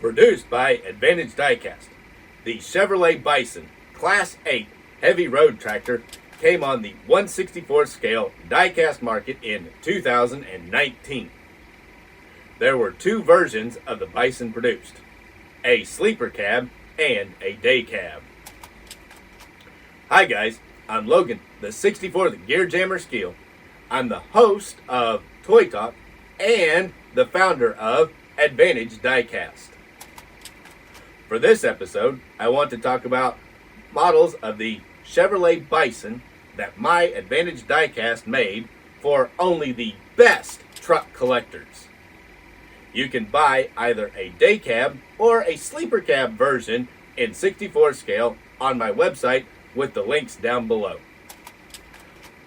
Produced by Advantage Diecast, the Chevrolet Bison Class 8 heavy road tractor came on the 1/64 scale diecast market in 2019. There were two versions of the Bison produced, a sleeper cab and a day cab. Hi guys, I'm Logan, the 64th Gear Jammer Skeele. I'm the host of Toy Talk and the founder of Advantage Diecast. For this episode, I want to talk about models of the Chevrolet Bison that my Advantage Diecast made for only the best truck collectors. You can buy either a day cab or a sleeper cab version in 64 scale on my website with the links down below.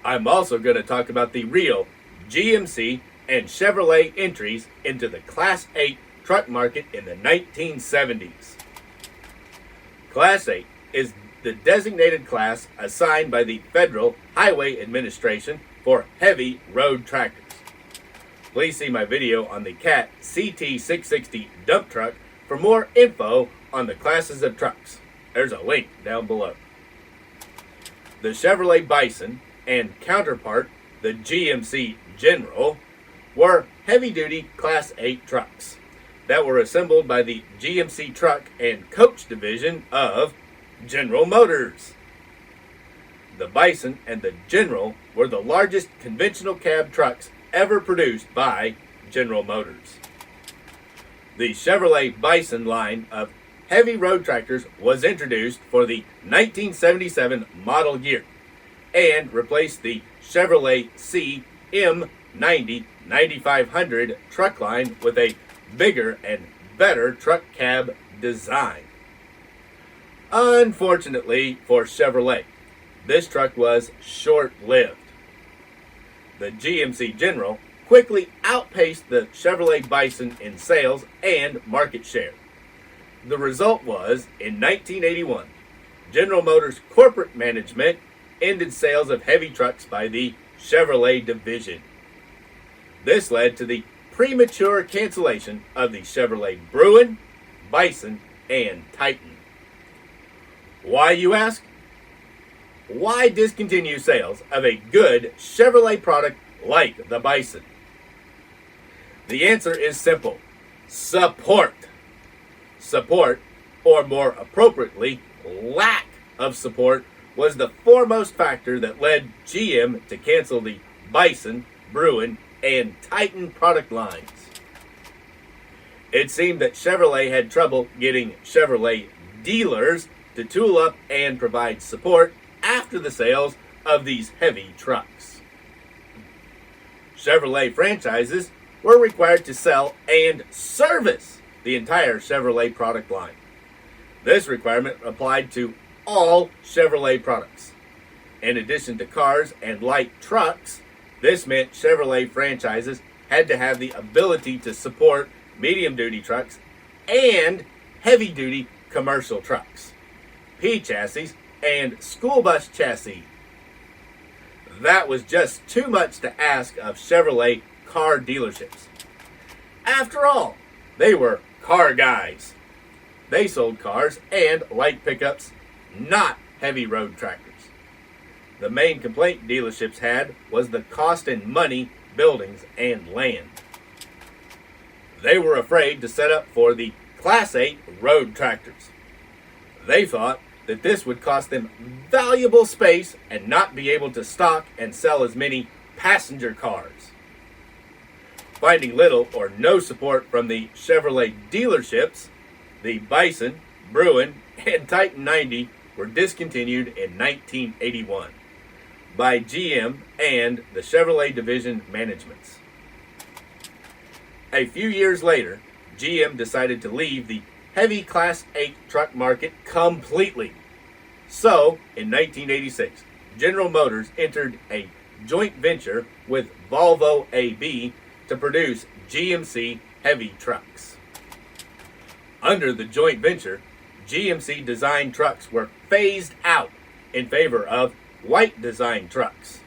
I'm also going to talk about the real GMC and Chevrolet entries into the Class 8 truck market in the 1970s. Class 8 is the designated class assigned by the Federal Highway Administration for heavy road tractors. Please see my video on the CAT CT660 dump truck for more info on the classes of trucks. There's a link down below. The Chevrolet Bison and counterpart, the GMC General, were heavy-duty Class 8 trucks that were assembled by the GMC Truck and Coach Division of General Motors. The Bison and the General were the largest conventional cab trucks ever produced by General Motors. The Chevrolet Bison line of heavy road tractors was introduced for the 1977 model year and replaced the Chevrolet CM90 9500 truck line with a bigger and better truck cab design. Unfortunately for Chevrolet, this truck was short-lived. The GMC General quickly outpaced the Chevrolet Bison in sales and market share. The result was, in 1981, General Motors corporate management ended sales of heavy trucks by the Chevrolet division. This led to the premature cancellation of the Chevrolet Bruin, Bison, and Titan. Why, you ask? Why discontinue sales of a good Chevrolet product like the Bison? The answer is simple: support. Support, or more appropriately, lack of support, was the foremost factor that led GM to cancel the Bison, Bruin, and Titan product lines. It seemed that Chevrolet had trouble getting Chevrolet dealers to tool up and provide support after the sales of these heavy trucks. Chevrolet franchises were required to sell and service the entire Chevrolet product line. This requirement applied to all Chevrolet products. In addition to cars and light trucks, this meant Chevrolet franchises had to have the ability to support medium-duty trucks and heavy-duty commercial trucks, P chassis, and school bus chassis. That was just too much to ask of Chevrolet car dealerships. After all, they were car guys. They sold cars and light pickups, not heavy road tractors. The main complaint dealerships had was the cost in money, buildings, and land. They were afraid to set up for the Class 8 road tractors. They thought that this would cost them valuable space and not be able to stock and sell as many passenger cars. Finding little or no support from the Chevrolet dealerships, the Bison, Bruin, and Titan 90 were discontinued in 1981 by GM and the Chevrolet division managements. A few years later, GM decided to leave the heavy Class 8 truck market completely. So, in 1986, General Motors entered a joint venture with Volvo AB to produce GMC heavy trucks. Under the joint venture, GMC design trucks were phased out in favor of white design trucks.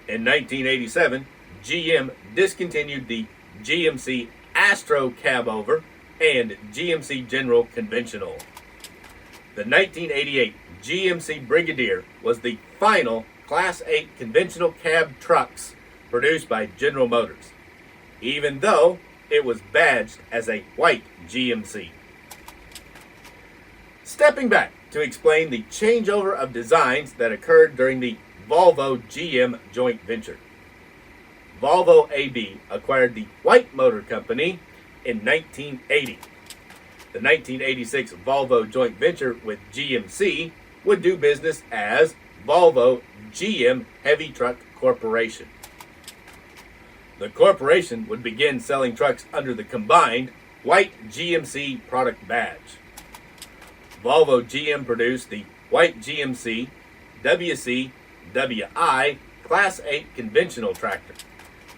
In 1987, GM discontinued the GMC Astro cabover and GMC General Conventional. The 1988 GMC Brigadier was the final Class 8 conventional cab trucks produced by General Motors, even though it was badged as a white GMC. Stepping back to explain the changeover of designs that occurred during the Volvo-GM joint venture. Volvo AB acquired the White Motor Company in 1980. The 1986 Volvo joint venture with GMC would do business as Volvo GM Heavy Truck Corporation. The corporation would begin selling trucks under the combined white GMC product badge. Volvo GM produced the white GMC WC WI Class 8 conventional tractor.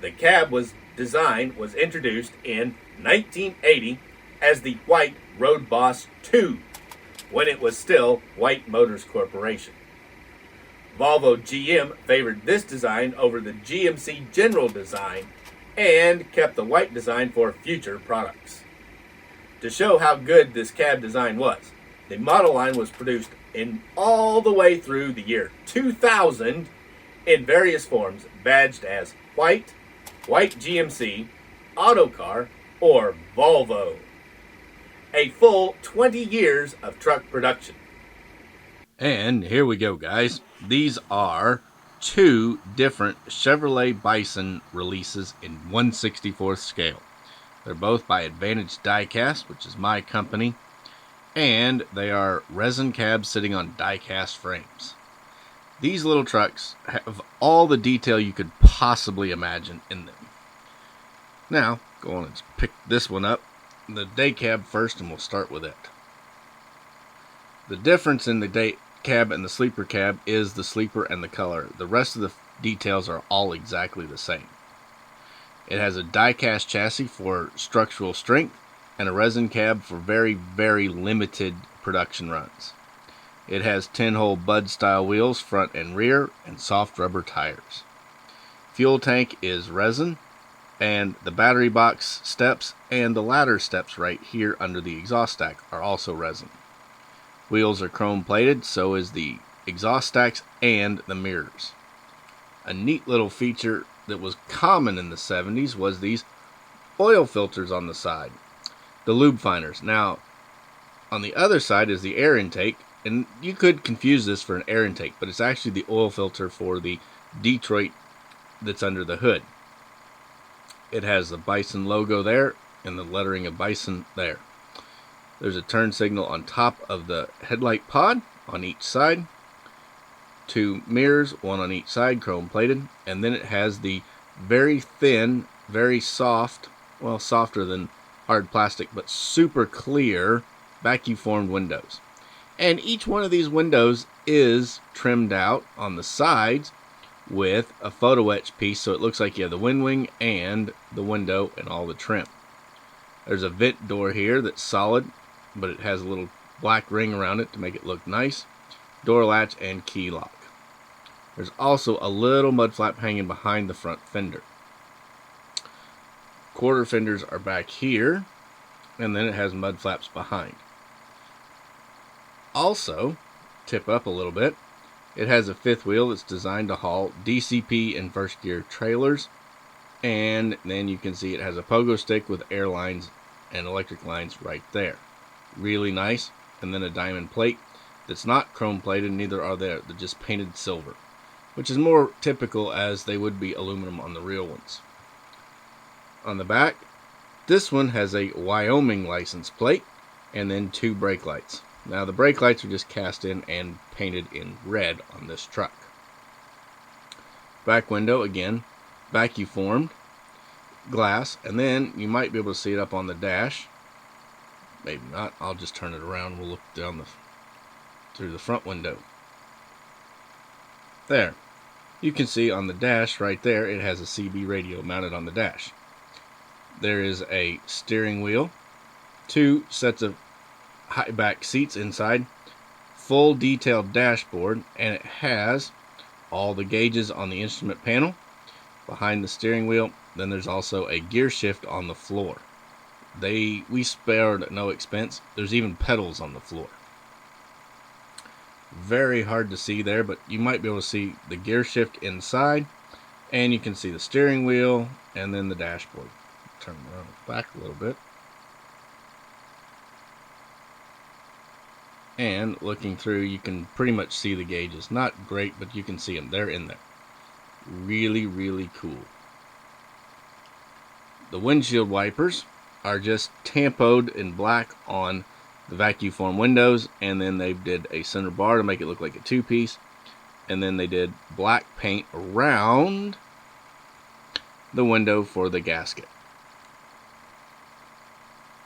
The cab design was introduced in 1980 as the White Road Boss 2, when it was still White Motors Corporation. Volvo GM favored this design over the GMC General design and kept the white design for future products. To show how good this cab design was, the model line was produced in all the way through the year 2000 in various forms badged as white, white GMC, Autocar, or Volvo. A full 20 years of truck production. And here we go, guys. These are two different Chevrolet Bison releases in 1/64th scale. They're both by Advantage Diecast, which is my company, and they are resin cabs sitting on die-cast frames. These little trucks have all the detail you could possibly imagine in them. Now, go on and pick this one up, the day cab first, and we'll start with it. The difference in the day cab and the sleeper cab is the sleeper and the color. The rest of the details are all exactly the same. It has a die-cast chassis for structural strength and a resin cab for very, very limited production runs. It has 10-hole Bud-style wheels, front and rear, and soft rubber tires. Fuel tank is resin, and the battery box steps and the ladder steps right here under the exhaust stack are also resin. Wheels are chrome plated, so is the exhaust stacks and the mirrors. A neat little feature that was common in the 70s was these oil filters on the side, the lube finders. Now, on the other side is the air intake, and you could confuse this for an air intake, but it's actually the oil filter for the Detroit that's under the hood. It has the Bison logo there and the lettering of Bison there. There's a turn signal on top of the headlight pod on each side. Two mirrors, one on each side, chrome plated. And then it has the very thin, very soft, well, softer than hard plastic, but super clear vacuum formed windows. And each one of these windows is trimmed out on the sides with a photo etch piece, so it looks like you have the wind wing and the window and all the trim. There's a vent door here that's solid, but it has a little black ring around it to make it look nice. Door latch and key lock. There's also a little mud flap hanging behind the front fender. Quarter fenders are back here, and then it has mud flaps behind. Also, tip up a little bit, it has a fifth wheel that's designed to haul DCP and first gear trailers, and then you can see it has a pogo stick with air lines and electric lines right there. Really nice. And then a diamond plate that's not chrome plated, neither are they're just painted silver, which is more typical as they would be aluminum on the real ones. On the back, this one has a Wyoming license plate and then two brake lights. Now the brake lights are just cast in and painted in red on this truck. Back window, again, vacuum formed glass, and then you might be able to see it up on the dash. Maybe not. I'll just turn it around. We'll look down through the front window. There. You can see on the dash right there, it has a CB radio mounted on the dash. There is a steering wheel, two sets of high back seats inside, full detailed dashboard, and it has all the gauges on the instrument panel behind the steering wheel. Then there's also a gear shift on the floor. we spared no expense. There's even pedals on the floor. Very hard to see there, but you might be able to see the gear shift inside, and you can see the steering wheel and then the dashboard. Turn around back a little bit. And looking through, you can pretty much see the gauges. Not great, but you can see them. They're in there. Really, really cool. The windshield wipers are just tampoed in black on the vacuum form windows, and then they did a center bar to make it look like a two-piece, and then they did black paint around the window for the gasket.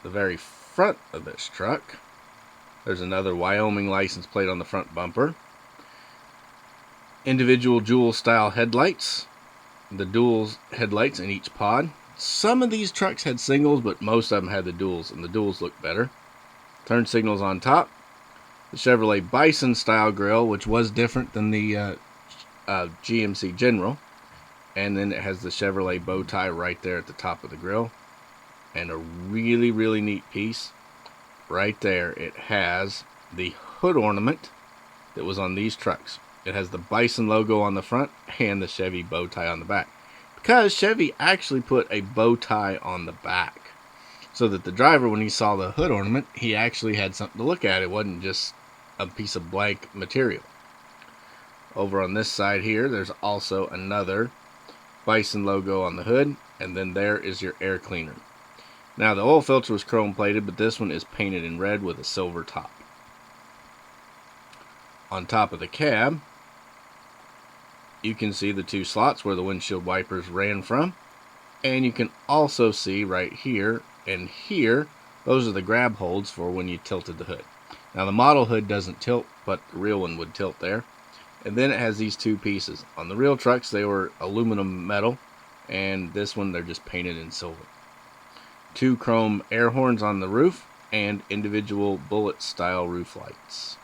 The very front of this truck, there's another Wyoming license plate on the front bumper. Individual jewel style headlights. The dual headlights in each pod. Some of these trucks had singles, but most of them had the duals, and the duals look better. Turn signals on top. The Chevrolet Bison style grille, which was different than the GMC General. And then it has the Chevrolet bow tie right there at the top of the grille. And a really, really neat piece. Right there, it has the hood ornament that was on these trucks. It has the Bison logo on the front and the Chevy bow tie on the back. Because Chevy actually put a bow tie on the back. So that the driver, when he saw the hood ornament, he actually had something to look at. It wasn't just a piece of blank material. Over on this side here, there's also another Bison logo on the hood. And then there is your air cleaner. Now, the oil filter was chrome plated, but this one is painted in red with a silver top. On top of the cab, you can see the two slots where the windshield wipers ran from. And you can also see right here and here, those are the grab holds for when you tilted the hood. Now, the model hood doesn't tilt, but the real one would tilt there. And then it has these two pieces. On the real trucks, they were aluminum metal, and this one, they're just painted in silver. Two chrome air horns on the roof, and individual bullet style roof lights.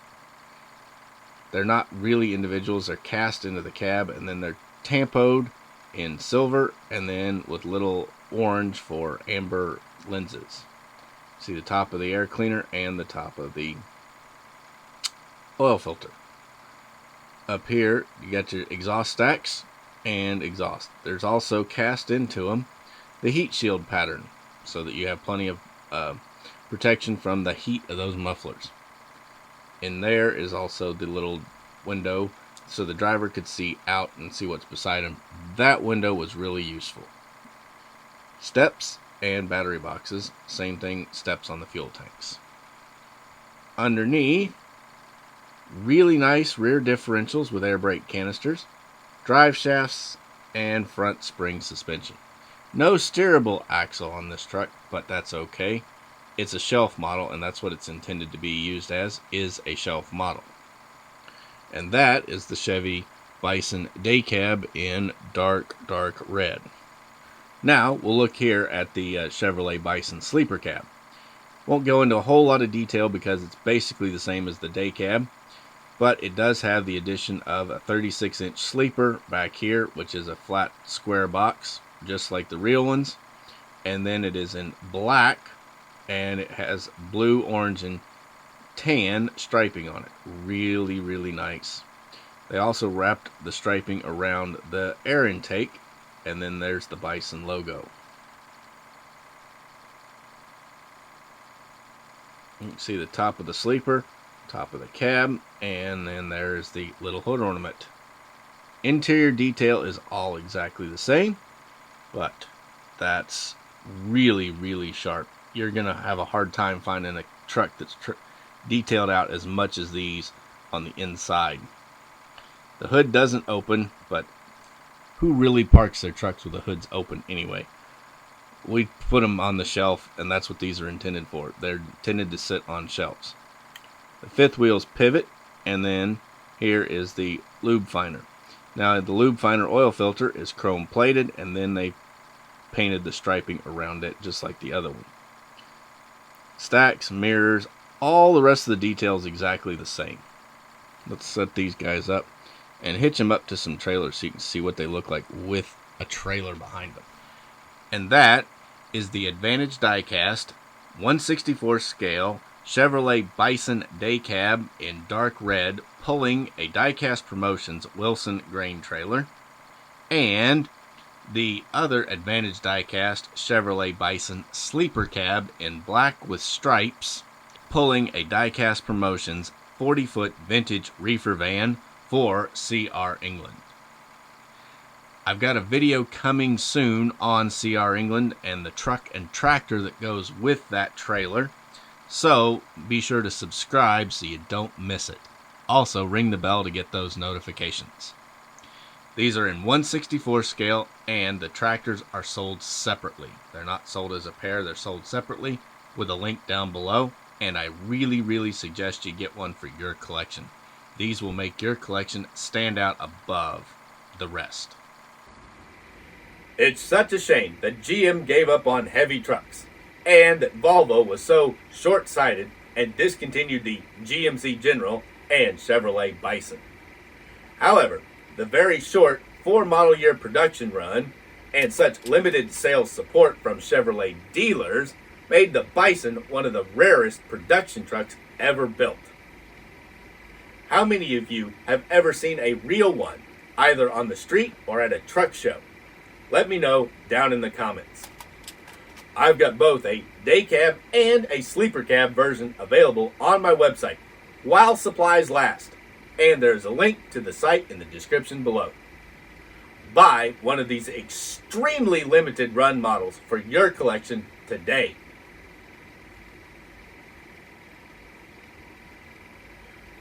They're not really individuals, they're cast into the cab, and then they're tampoed in silver, and then with little orange for amber lenses. See the top of the air cleaner and the top of the oil filter. Up here, you got your exhaust stacks and exhaust. There's also cast into them the heat shield pattern, so that you have plenty of protection from the heat of those mufflers. In there is also the little window so the driver could see out and see what's beside him. That window was really useful. Steps and battery boxes, same thing, steps on the fuel tanks. Underneath, really nice rear differentials with air brake canisters, drive shafts, and front spring suspension. No steerable axle on this truck, but that's okay. It's a shelf model, and that's what it's intended to be used as, is a shelf model. And that is the Chevy Bison day cab in dark red. Now, we'll look here at the Chevrolet Bison sleeper cab. Won't go into a whole lot of detail because it's basically the same as the day cab, but it does have the addition of a 36-inch sleeper back here, which is a flat square box, just like the real ones. And then it is in black, and it has blue, orange, and tan striping on it. Really, really nice. They also wrapped the striping around the air intake, and then there's the Bison logo. You can see the top of the sleeper, top of the cab, and then there's the little hood ornament. Interior detail is all exactly the same, but that's really, really sharp. You're going to have a hard time finding a truck that's detailed out as much as these on the inside. The hood doesn't open, but who really parks their trucks with the hoods open anyway? We put them on the shelf, and that's what these are intended for. They're intended to sit on shelves. The fifth wheel's pivot, and then here is the lube finder. Now, the lube finder oil filter is chrome plated, and then they painted the striping around it just like the other one. Stacks, mirrors, all the rest of the details exactly the same. Let's set these guys up and hitch them up to some trailers so you can see what they look like with a trailer behind them. And that is the Advantage Diecast 1/64 scale Chevrolet Bison day cab in dark red, pulling a Diecast Promotions Wilson grain trailer, and the other Advantage Diecast Chevrolet Bison sleeper cab in black with stripes, pulling a Diecast Promotions 40-foot vintage reefer van for CR England. I've got a video coming soon on CR England and the truck and tractor that goes with that trailer, so be sure to subscribe so you don't miss it. Also, ring the bell to get those notifications. These are in 1/64 scale, and the tractors are sold separately. They're not sold as a pair, they're sold separately with a link down below, and I really suggest you get one for your collection. These will make your collection stand out above the rest. It's such a shame that GM gave up on heavy trucks, and that Volvo was so short-sighted and discontinued the GMC General and Chevrolet Bison. However, the very short 4 model year production run and such limited sales support from Chevrolet dealers made the Bison one of the rarest production trucks ever built. How many of you have ever seen a real one, either on the street or at a truck show? Let me know down in the comments. I've got both a day cab and a sleeper cab version available on my website while supplies last, and there's a link to the site in the description below. Buy one of these extremely limited run models for your collection today.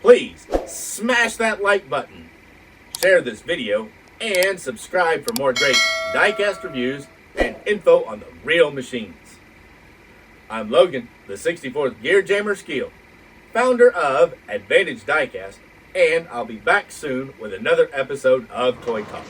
Please smash that like button, share this video, and subscribe for more great diecast reviews and info on the real machines. I'm Logan, the 64th Gear Jammer Skeele, founder of Advantage Diecast, and I'll be back soon with another episode of Toy Talk.